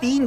3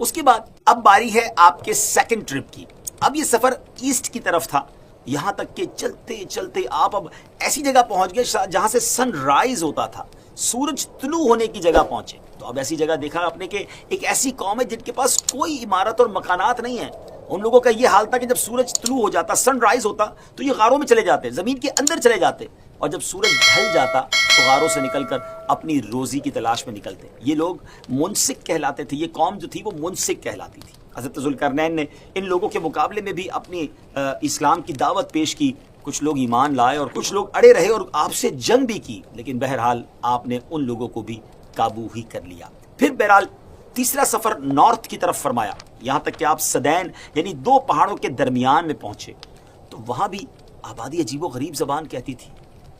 اس کے بعد اب باری ہے آپ کے سیکنڈ ٹرپ کی. اب یہ سفر ایسٹ کی طرف تھا، یہاں تک کہ چلتے چلتے آپ اب ایسی جگہ پہنچ گئے جہاں سے سن رائز ہوتا تھا، سورج طلوع ہونے کی جگہ پہنچے. تو اب ایسی جگہ دیکھا آپ نے کہ ایک ایسی قوم ہے جن کے پاس کوئی عمارت اور مکانات نہیں ہیں. ان لوگوں کا یہ حال تھا کہ جب سورج طلوع ہو جاتا، سن رائز ہوتا، تو یہ غاروں میں چلے جاتے، زمین کے اندر چلے جاتے، اور جب سورج ڈھل جاتا تو غاروں سے نکل کر اپنی روزی کی تلاش میں نکلتے. یہ لوگ منسک کہلاتے تھے، یہ قوم جو تھی وہ منسک کہلاتی تھی. حضرت ذوالقرنین نے ان لوگوں کے مقابلے میں بھی اپنی اسلام کی دعوت پیش کی. کچھ لوگ ایمان لائے اور کچھ لوگ اڑے رہے اور آپ سے جنگ بھی کی، لیکن بہرحال آپ نے ان لوگوں کو بھی قابو ہی کر لیا. پھر بہرحال تیسرا سفر نارتھ کی طرف فرمایا، یہاں تک کہ آپ سدین یعنی دو پہاڑوں کے درمیان میں پہنچے. تو وہاں بھی آبادی عجیب و غریب زبان کہتی تھی.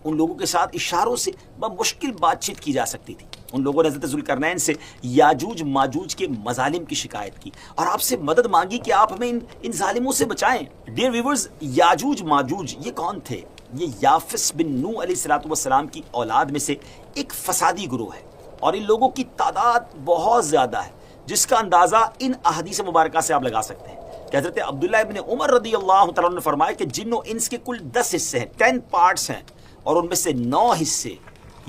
ان لوگوں کے ساتھ اشاروں سے بمشکل بات چیت کی جا سکتی تھی. ان لوگوں نے حضرت ذوالقرنین سے یاجوج ماجوج کے مظالم کی شکایت کی اور آپ سے مدد مانگی کہ آپ ہمیں ان ظالموں سے بچائیں. ڈیئر ویورز، یاجوج ماجوج یہ کون تھے؟ یہ یافس بن نوح علیہ السلام کی اولاد میں سے ایک فسادی گروہ ہے، اور ان لوگوں کی تعداد بہت زیادہ ہے، جس کا اندازہ ان احادیث مبارکہ سے آپ لگا سکتے ہیں کہ حضرت عبداللہ ابن عمر رضی اللہ تعالیٰ نے فرمایا کہ جن و انس کے کل 10 حصے ہیں، 10 پارٹس ہیں، اور ان میں سے 9 حصے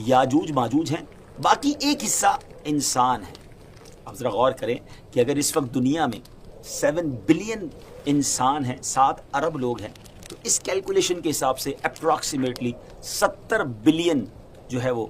یاجوج ماجوج ہیں، باقی 1 حصہ انسان ہے. اب ذرا غور کریں کہ اگر اس وقت دنیا میں 7 بلین انسان ہیں، 7 ارب لوگ ہیں، تو اس کیلکولیشن کے حساب سے اپروکسیمیٹلی 70 بلین جو ہے وہ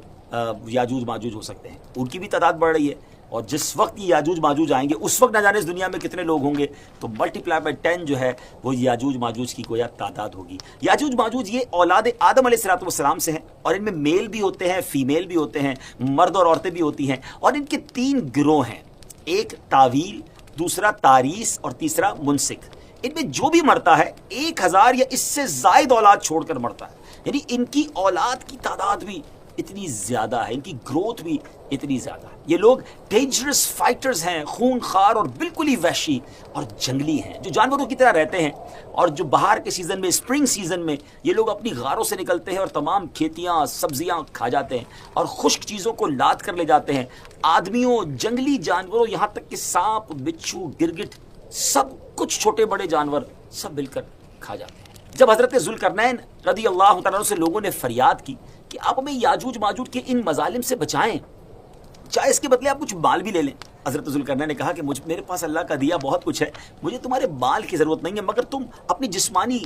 یاجوج ماجوج ہو سکتے ہیں. ان کی بھی تعداد بڑھ رہی ہے، اور جس وقت یہ یاجوج ماجوج آئیں گے اس وقت نہ جانے اس دنیا میں کتنے لوگ ہوں گے. تو ملٹیپلائی بائی 10 جو ہے وہ یاجوج ماجوج کی گویا تعداد ہوگی. یاجوج ماجوج یہ اولاد آدم علیہ السلام سے ہیں، اور ان میں میل بھی ہوتے ہیں، فیمیل بھی ہوتے ہیں، مرد اور عورتیں بھی ہوتی ہیں. اور ان کے 3 گروہ ہیں، ایک تاویل، دوسرا تاریس اور تیسرا منسک. ان میں جو بھی مرتا ہے 1000 یا اس سے زائد اولاد چھوڑ کر مرتا ہے. یعنی ان کی اولاد کی تعداد بھی اتنی زیادہ ہے، ان کی گروتھ بھی اتنی زیادہ ہے. یہ لوگ ڈینجرس فائٹرز ہیں، خون خار اور بالکل ہی وحشی اور جنگلی ہیں، جو جانوروں کی طرح رہتے ہیں. اور جو بہار کے سیزن میں، اسپرنگ سیزن میں، یہ لوگ اپنی غاروں سے نکلتے ہیں اور تمام کھیتیاں سبزیاں کھا جاتے ہیں اور خشک چیزوں کو لاد کر لے جاتے ہیں. آدمیوں، جنگلی جانوروں، یہاں تک کہ سانپ، بچھو، گرگٹ، سب کچھ چھوٹے بڑے جانور سب مل کر کھا جاتے ہیں. جب حضرت ذوالقرنین رضی اللہ تعالیٰ سے لوگوں نے فریاد کی کہ آپ ہمیں یاجوج ماجوج کے ان مظالم سے بچائیں، چاہے اس کے بدلے آپ کچھ مال بھی لے لیں. حضرت ذوالقرنین نے کہا کہ میرے پاس اللہ کا دیا بہت کچھ ہے، مجھے تمہارے مال کی ضرورت نہیں ہے، مگر تم اپنی جسمانی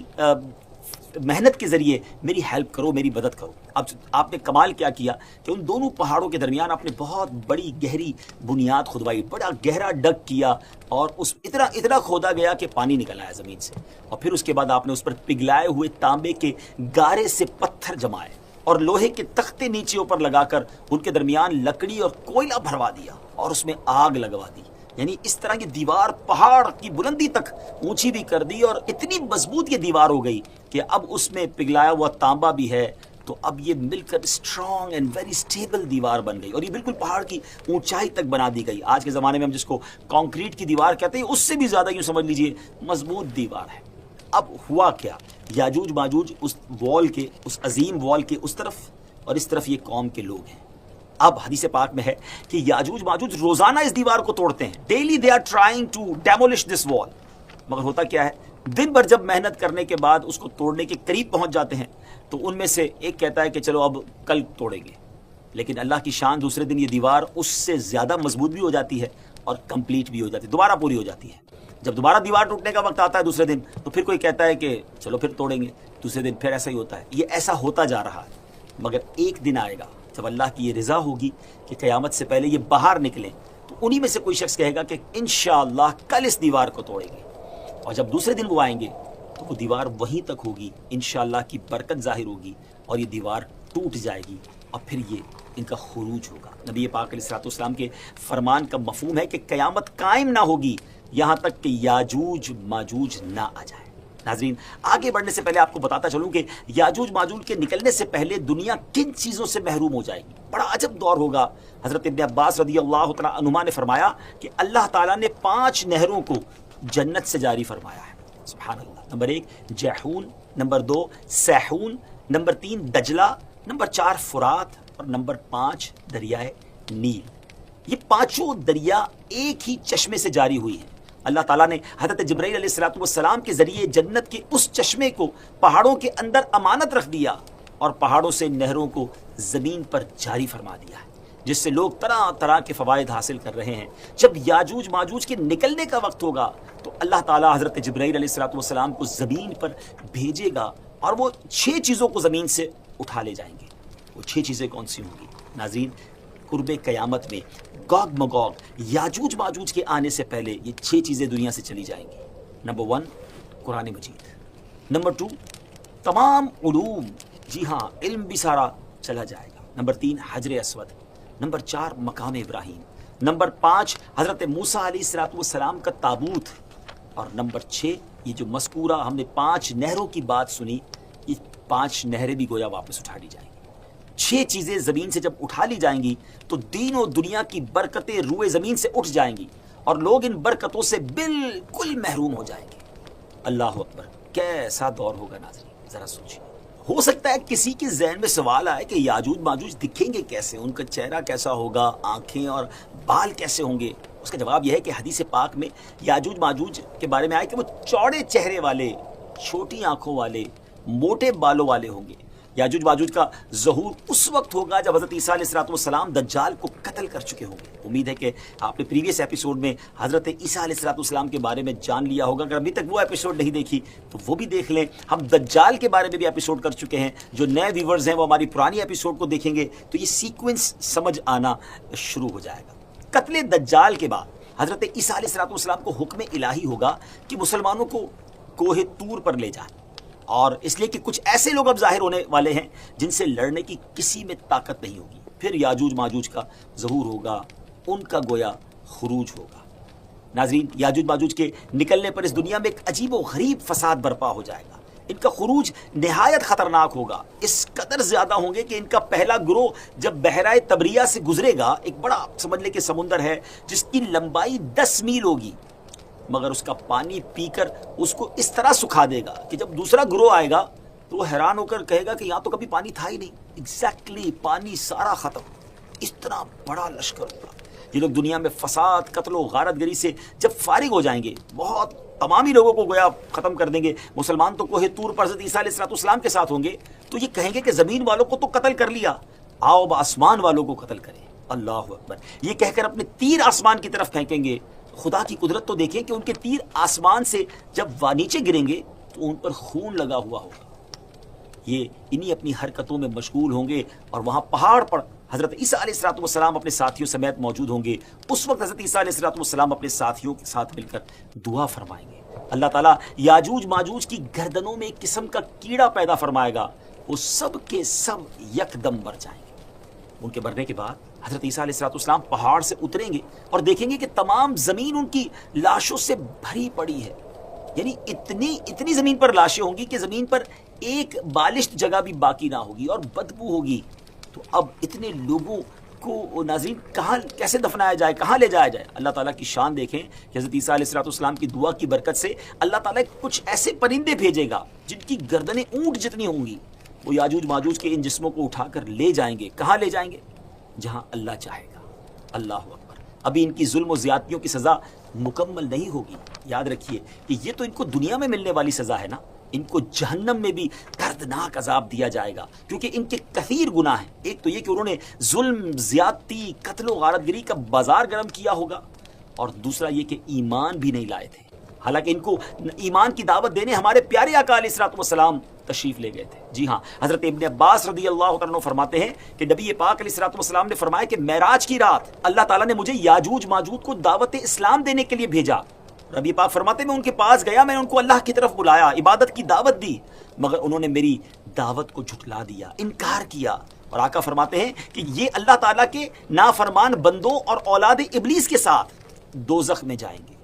محنت کے ذریعے میری ہیلپ کرو، میری مدد کرو. اب آپ نے کمال کیا کیا کہ ان دونوں پہاڑوں کے درمیان آپ نے بہت بڑی گہری بنیاد کھدوائی، بڑا گہرا ڈگ کیا، اور اس اتنا کھودا گیا کہ پانی نکل آیا زمین سے. اور پھر اس کے بعد آپ نے اس پر پگھلائے ہوئے تانبے کے گارے سے پتھر جمائے اور لوہے کے تختے نیچے اوپر لگا کر ان کے درمیان لکڑی اور کوئلہ بھروا دیا اور اس میں آگ لگوا دی. یعنی اس طرح یہ دیوار پہاڑ کی بلندی تک اونچی بھی کر دی، اور اتنی مضبوط یہ دیوار ہو گئی کہ اب اس میں پگھلایا ہوا تانبا بھی ہے، تو اب یہ مل کر اسٹرانگ اینڈ ویری اسٹیبل دیوار بن گئی، اور یہ بالکل پہاڑ کی اونچائی تک بنا دی گئی. آج کے زمانے میں ہم جس کو کانکریٹ کی دیوار کہتے ہیں، اس سے بھی زیادہ یوں سمجھ لیجئے مضبوط دیوار ہے. اب ہوا کیا، یاجوج ماجوج اس وال کے، اس عظیم وال کے اس طرف، اور اس طرف یہ قوم کے لوگ ہیں. اب حدیث پاک میں ہے کہ یاجوج ماجوج روزانہ اس دیوار کو توڑتے ہیں. Daily they are trying to demolish this wall. مگر ہوتا کیا ہے، دن بھر جب محنت کرنے کے بعد اس کو توڑنے کے قریب پہنچ جاتے ہیں تو ان میں سے ایک کہتا ہے کہ چلو اب کل توڑیں گے، لیکن اللہ کی شان دوسرے دن یہ دیوار اس سے زیادہ مضبوط بھی ہو جاتی ہے اور کمپلیٹ بھی ہو جاتی ہے، دوبارہ پوری ہو جاتی ہے. جب دوبارہ دیوار ٹوٹنے کا وقت آتا ہے دوسرے دن، تو پھر کوئی کہتا ہے کہ چلو پھر توڑیں گے، دوسرے دن پھر ایسا ہی ہوتا ہے. یہ ایسا ہوتا جا رہا ہے. مگر ایک دن آئے گا جب اللہ کی یہ رضا ہوگی کہ قیامت سے پہلے یہ باہر نکلیں، تو انہی میں سے کوئی شخص کہے گا کہ انشاءاللہ کل اس دیوار کو توڑیں گے. اور جب دوسرے دن وہ آئیں گے تو وہ دیوار وہیں تک ہوگی، انشاءاللہ کی برکت ظاہر ہوگی اور یہ دیوار ٹوٹ جائے گی، اور پھر یہ ان کا خروج ہوگا. نبی پاک علیہ السلام کے فرمان کا مفہوم ہے کہ قیامت قائم نہ ہوگی یہاں تک کہ یاجوج ماجوج نہ آ جائے. ناظرین، آگے بڑھنے سے پہلے آپ کو بتاتا چلوں کہ یاجوج ماجوج کے نکلنے سے پہلے دنیا کن چیزوں سے محروم ہو جائے گی. بڑا عجب دور ہوگا. حضرت ابن عباس رضی اللہ تعالیٰ عنہما نے فرمایا کہ اللہ تعالیٰ نے 5 نہروں کو جنت سے جاری فرمایا ہے. سبحان اللہ. نمبر 1 جیحون، نمبر 2 سیحون، نمبر 3 دجلہ، نمبر 4 فرات، اور نمبر 5 دریائے نیل. یہ پانچوں دریا ایک ہی چشمے سے جاری ہوئی ہیں. اللہ تعالیٰ نے حضرت جبرائیل علیہ السلام کے ذریعے جنت کے اس چشمے کو پہاڑوں کے اندر امانت رکھ دیا اور پہاڑوں سے نہروں کو زمین پر جاری فرما دیا ہے، جس سے لوگ طرح طرح کے فوائد حاصل کر رہے ہیں. جب یاجوج ماجوج کے نکلنے کا وقت ہوگا تو اللہ تعالیٰ حضرت جبرائیل علیہ السلام کو زمین پر بھیجے گا اور وہ 6 چیزوں کو زمین سے اٹھا لے جائیں گے. وہ 6 چیزیں کون سی ہوں گی؟ ناظرین، قرب قیامت میں گوگ مگوگ یاجوج ماجوج کے آنے سے پہلے یہ 6 چیزیں دنیا سے چلی جائیں گی. نمبر 1 قرآن مجید، نمبر 2 تمام علوم، جی ہاں علم بھی سارا چلا جائے گا. نمبر 3 حجر اسود. نمبر 4 مقام ابراہیم. نمبر 5 حضرت موسیٰ علیہ السلام کا تابوت. اور نمبر 6 یہ جو مذکورہ ہم نے 5 نہروں کی بات سنی، یہ 5 نہریں بھی گویا واپس اٹھا لی جائیں گی. 6 چیزیں زمین سے جب اٹھا لی جائیں گی تو دین و دنیا کی برکتیں روئے زمین سے اٹھ جائیں گی اور لوگ ان برکتوں سے بالکل محروم ہو جائیں گے. اللہ اکبر، کیسا دور ہوگا ناظرین، ذرا سوچیے. ہو سکتا ہے کسی کے ذہن میں سوال آئے کہ یاجوج ماجوج دکھیں گے کیسے، ان کا چہرہ کیسا ہوگا، آنکھیں اور بال کیسے ہوں گے. اس کا جواب یہ ہے کہ حدیث پاک میں یاجوج ماجوج کے بارے میں آئے کہ وہ چوڑے چہرے والے، چھوٹی آنکھوں والے، موٹے بالوں والے ہوں گے. یاجوج ماجوج کا ظہور اس وقت ہوگا جب حضرت عیسیٰ علیہ السلام دجال کو قتل کر چکے ہوں گے. امید ہے کہ آپ نے پریویس ایپیسوڈ میں حضرت عیسیٰ علیہ السلام کے بارے میں جان لیا ہوگا. اگر ابھی تک وہ ایپیسوڈ نہیں دیکھی تو وہ بھی دیکھ لیں. ہم دجال کے بارے میں بھی ایپیسوڈ کر چکے ہیں. جو نئے ویورز ہیں وہ ہماری پرانی ایپیسوڈ کو دیکھیں گے تو یہ سیکوینس سمجھ آنا شروع ہو جائے گا. قتل دجال کے بعد حضرت عیسیٰ علیہ السلام کو حکم الہی ہوگا کہ مسلمانوں کو کوہ طور پر لے جائیں، اور اس لیے کہ کچھ ایسے لوگ اب ظاہر ہونے والے ہیں جن سے لڑنے کی کسی میں طاقت نہیں ہوگی. پھر یاجوج ماجوج کا ظہور ہوگا، ان کا گویا خروج ہوگا. ناظرین، یاجوج ماجوج کے نکلنے پر اس دنیا میں ایک عجیب و غریب فساد برپا ہو جائے گا. ان کا خروج نہایت خطرناک ہوگا. اس قدر زیادہ ہوں گے کہ ان کا پہلا گروہ جب بحیرہ تبریہ سے گزرے گا، ایک بڑا سمجھ لے کہ سمندر ہے جس کی لمبائی 10 میل ہوگی، مگر اس کا پانی پی کر اس کو اس طرح سکھا دے گا کہ جب دوسرا گروہ آئے گا تو وہ حیران ہو کر کہے گا کہ یہاں تو کبھی پانی تھا ہی نہیں. ایگزیکٹلی پانی سارا ختم. اس طرح بڑا لشکر ہوگا. یہ لوگ دنیا میں فساد، قتل و غارت گری سے جب فارغ ہو جائیں گے، بہت تمامی لوگوں کو گویا ختم کر دیں گے. مسلمان تو کوہ طور پر حضرت عیسیٰ علیہ السلام کے ساتھ ہوں گے تو یہ کہیں گے کہ زمین والوں کو تو قتل کر لیا، آؤ اب آسمان والوں کو قتل کریں. اللہ اکبر. یہ کہہ کر اپنے تیر آسمان کی طرف پھینکیں گے. خدا کی قدرت تو دیکھیں کہ ان کے تیر آسمان سے جب نیچے گریں گے تو ان پر خون لگا ہوا ہوگا. یہ انہی اپنی حرکتوں میں مشغول ہوں گے اور وہاں پہاڑ پر حضرت عیسیٰ علیہ السلام اپنے ساتھیوں سمیت موجود ہوں گے. اس وقت حضرت عیسیٰ علیہ السلام اپنے ساتھیوں کے ساتھ مل کر دعا فرمائیں گے. اللہ تعالیٰ یاجوج ماجوج کی گردنوں میں ایک قسم کا کیڑا پیدا فرمائے گا، وہ سب کے سب یکدم مر جائیں گے. ان کے مرنے کے بعد حضرت عیسیٰ علیہ السلام پہاڑ سے اتریں گے اور دیکھیں گے کہ تمام زمین ان کی لاشوں سے بھری پڑی ہے. یعنی اتنی زمین پر لاشیں ہوں گی کہ زمین پر ایک بالشت جگہ بھی باقی نہ ہوگی اور بدبو ہوگی. تو اب اتنے لوگوں کو ناظرین کہاں کیسے دفنایا جائے، کہاں لے جایا جائے؟ اللہ تعالیٰ کی شان دیکھیں کہ حضرت عیسیٰ علیہ السلام کی دعا کی برکت سے اللہ تعالیٰ کچھ ایسے پرندے بھیجے گا جن کی گردنیں اونٹ جتنی ہوں گی. وہ یاجوج ماجوج کے ان جسموں کو اٹھا کر لے جائیں گے. کہاں لے جائیں گے؟ جہاں اللہ چاہے گا. اللہ اکبر. ابھی ان کی ظلم و زیادتیوں کی سزا مکمل نہیں ہوگی. یاد رکھیے کہ یہ تو ان کو دنیا میں ملنے والی سزا ہے نا. ان کو جہنم میں بھی دردناک عذاب دیا جائے گا کیونکہ ان کے کثیر گناہ ہیں. ایک تو یہ کہ انہوں نے ظلم، زیادتی، قتل و غارت گری کا بازار گرم کیا ہوگا، اور دوسرا یہ کہ ایمان بھی نہیں لائے تھے. حالانکہ ان کو ایمان کی دعوت دینے ہمارے پیارے آقا علیہ السلام تشریف لے گئے تھے. جی ہاں، حضرت ابن عباس رضی اللہ عنہ فرماتے ہیں کہ نبی پاک علیہ السلام نے فرمایا کہ معراج کی رات اللہ تعالیٰ نے مجھے یاجوج ماجوج کو دعوت اسلام دینے کے لیے بھیجا. نبی پاک فرماتے ہیں میں ان کے پاس گیا، میں نے ان کو اللہ کی طرف بلایا، عبادت کی دعوت دی، مگر انہوں نے میری دعوت کو جھٹلا دیا، انکار کیا. اور آقا فرماتے ہیں کہ یہ اللہ تعالیٰ کے نافرمان بندوں اور اولاد ابلیس کے ساتھ دوزخ میں جائیں گے.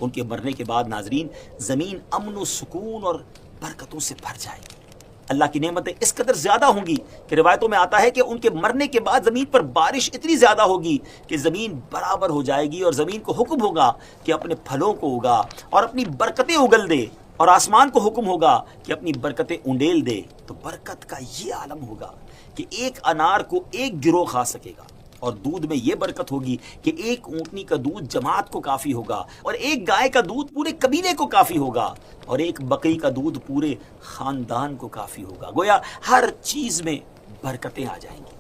ان کے مرنے کے بعد ناظرین زمین امن و سکون اور برکتوں سے بھر جائے گی. اللہ کی نعمتیں اس قدر زیادہ ہوں گی کہ روایتوں میں آتا ہے کہ ان کے مرنے کے بعد زمین پر بارش اتنی زیادہ ہوگی کہ زمین برابر ہو جائے گی، اور زمین کو حکم ہوگا کہ اپنے پھلوں کو اگا اور اپنی برکتیں اگل دے، اور آسمان کو حکم ہوگا کہ اپنی برکتیں انڈیل دے. تو برکت کا یہ عالم ہوگا کہ ایک انار کو ایک گروہ کھا سکے گا، اور دودھ میں یہ برکت ہوگی کہ ایک اونٹنی کا دودھ جماعت کو کافی ہوگا، اور ایک گائے کا دودھ پورے قبیلے کو کافی ہوگا، اور ایک بکری کا دودھ پورے خاندان کو کافی ہوگا۔ گویا ہر چیز میں برکتیں آ جائیں گی۔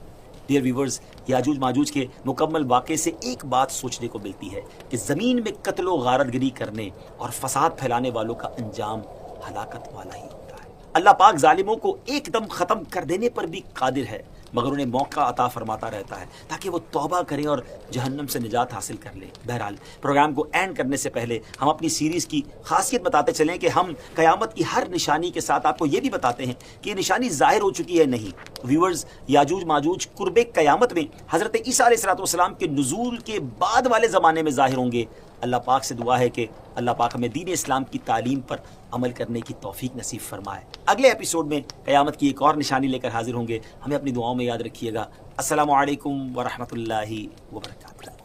ڈیئر ویورز، یاجوج ماجوج کے مکمل واقعے سے ایک بات سوچنے کو ملتی ہے کہ زمین میں قتل و غارت گری کرنے اور فساد پھیلانے والوں کا انجام ہلاکت والا ہی ہوتا ہے۔ اللہ پاک ظالموں کو ایک دم ختم کر دینے پر بھی قادر ہے، مگر انہیں موقع عطا فرماتا رہتا ہے تاکہ وہ توبہ کریں اور جہنم سے نجات حاصل کر لیں۔ بہرحال پروگرام کو اینڈ کرنے سے پہلے ہم اپنی سیریز کی خاصیت بتاتے چلیں کہ ہم قیامت کی ہر نشانی کے ساتھ آپ کو یہ بھی بتاتے ہیں کہ یہ نشانی ظاہر ہو چکی ہے نہیں۔ ویورز، یاجوج ماجوج قرب قیامت میں حضرت عیسیٰ علیہ السلام کے نزول کے بعد والے زمانے میں ظاہر ہوں گے۔ اللہ پاک سے دعا ہے کہ اللہ پاک ہمیں دین اسلام کی تعلیم پر عمل کرنے کی توفیق نصیب فرمائے۔ اگلے ایپیسوڈ میں قیامت کی ایک اور نشانی لے کر حاضر ہوں گے۔ ہمیں اپنی دعاؤں میں یاد رکھیے گا۔ السلام علیکم ورحمۃ اللہ وبرکاتہ۔